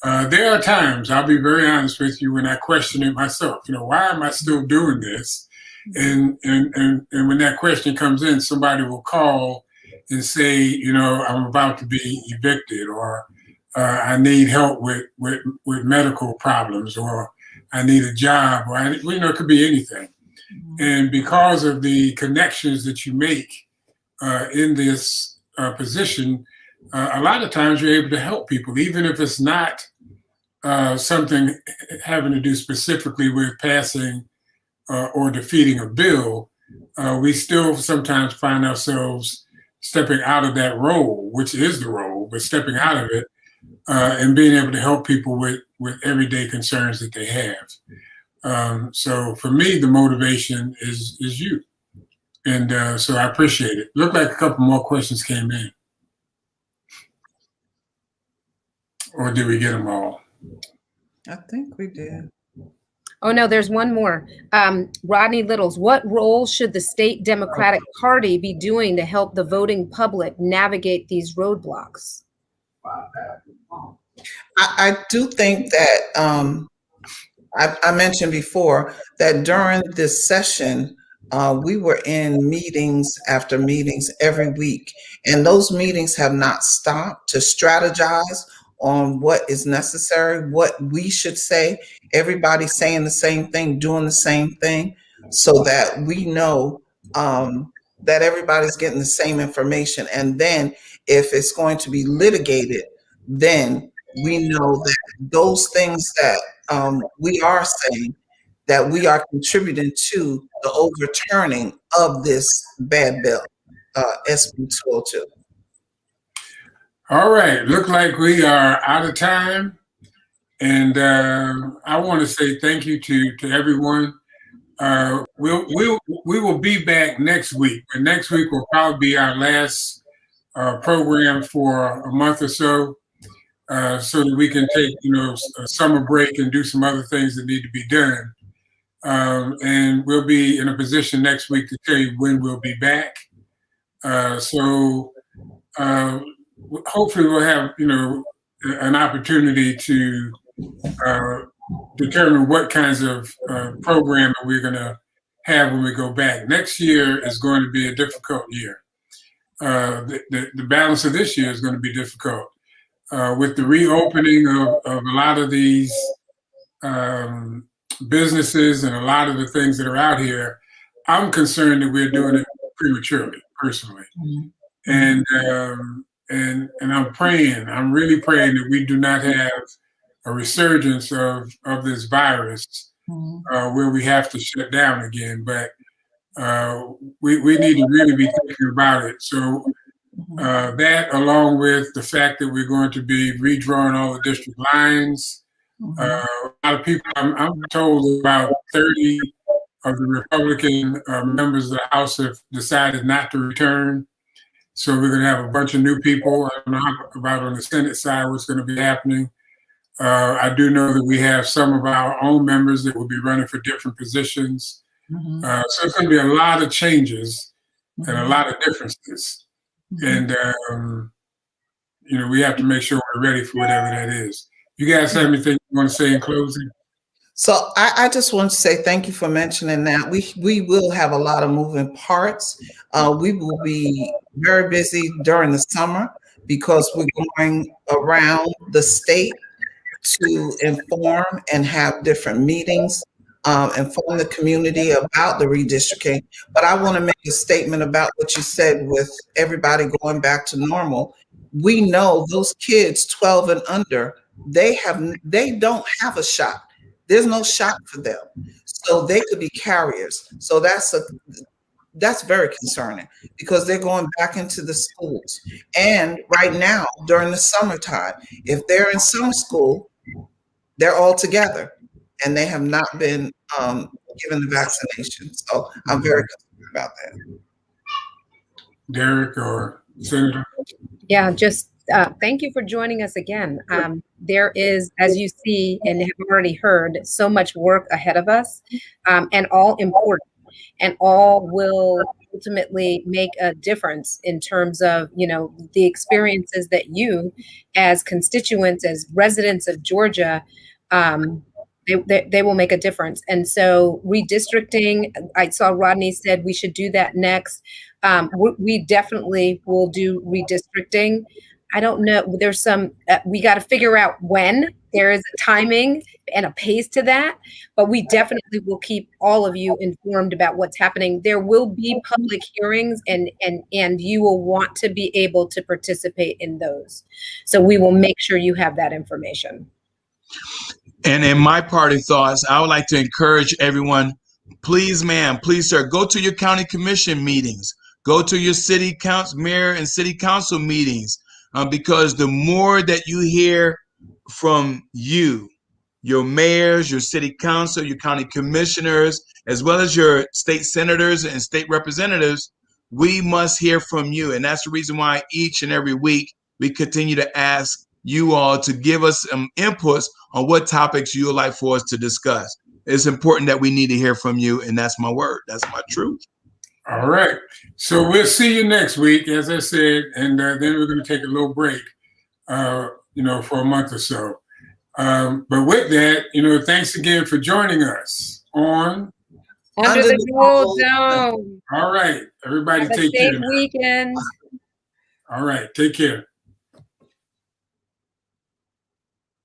There are times, I'll be very honest with you, when I question it myself. Why am I still doing this? And when that question comes in, somebody will call and say, I'm about to be evicted, or I need help with medical problems, or I need a job, or it could be anything. And because of the connections that you make in this position, a lot of times you're able to help people, even if it's not something having to do specifically with passing or defeating a bill. We still sometimes find ourselves stepping out of that role, which is the role, but stepping out of it and being able to help people with everyday concerns that they have. So for me, the motivation is you. And so I appreciate it. Looked like a couple more questions came in. Or did we get them all? I think we did. Oh, no, there's one more. Rodney Littles, what role should the state Democratic Party be doing to help the voting public navigate these roadblocks? I do think that I mentioned before that during this session, we were in meetings after meetings every week, and those meetings have not stopped to strategize on what is necessary, what we should say. Everybody's saying the same thing, doing the same thing, so that we know that everybody's getting the same information. And then if it's going to be litigated, then we know that those things that we are saying, that we are contributing to the overturning of this bad bill, SB 202. All right, look like we are out of time. And I want to say thank you to everyone. We will be back next week, and next week will probably be our last program for a month or so, so that we can take a summer break and do some other things that need to be done. And we'll be in a position next week to tell you when we'll be back. So hopefully we'll have an opportunity to determine what kinds of programming we're going to have when we go back. Next year is going to be a difficult year. The balance of this year is going to be difficult. With the reopening of a lot of these businesses and a lot of the things that are out here, I'm concerned that we're doing it prematurely, personally. And I'm praying, I'm really praying that we do not have a resurgence of this virus where we have to shut down again. But we need to really be thinking about it. So that, along with the fact that we're going to be redrawing all the district lines, a lot of people, I'm told about 30 of the Republican members of the House have decided not to return. So we're going to have a bunch of new people. I don't know about on the Senate side what's going to be happening. I do know that we have some of our own members that will be running for different positions. So it's going to be a lot of changes and a lot of differences. And, we have to make sure we're ready for whatever that is. You guys have anything you want to say in closing? So I just want to say thank you for mentioning that. We will have a lot of moving parts. We will be very busy during the summer because we're going around the state to inform and have different meetings, inform the community about the redistricting. But I want to make a statement about what you said with everybody going back to normal. We know those kids 12 and under, they don't have a shot. There's no shot for them. So they could be carriers. So that's very concerning because they're going back into the schools. And right now, during the summertime, if they're in summer school, they're all together and they have not been given the vaccination. So I'm very concerned about that. Derek or Senator? Yeah, just thank you for joining us again. There is, as you see and have already heard, so much work ahead of us, and all important, and all will ultimately make a difference in terms of, the experiences that you, as constituents, as residents of Georgia, they will make a difference. And so redistricting, I saw Rodney said we should do that next. We definitely will do redistricting. I don't know. There's some, we got to figure out when. There is a timing and a pace to that, but we definitely will keep all of you informed about what's happening. There will be public hearings and you will want to be able to participate in those. So we will make sure you have that information. And in my party thoughts, I would like to encourage everyone, please, ma'am, please, sir, go to your county commission meetings, go to your city council, mayor and city council meetings, because the more that you hear from you, your mayors, your city council, your county commissioners, as well as your state senators and state representatives, we must hear from you. And that's the reason why each and every week we continue to ask you all to give us some inputs on what topics you would like for us to discuss. It's important that we need to hear from you, and that's my word. That's my truth. All right. So we'll see you next week, as I said, and then we're going to take a little break, for a month or so. But with that, thanks again for joining us on Under the Gold Dome. All right. Everybody Have a take safe care. weekend. All right. Take care.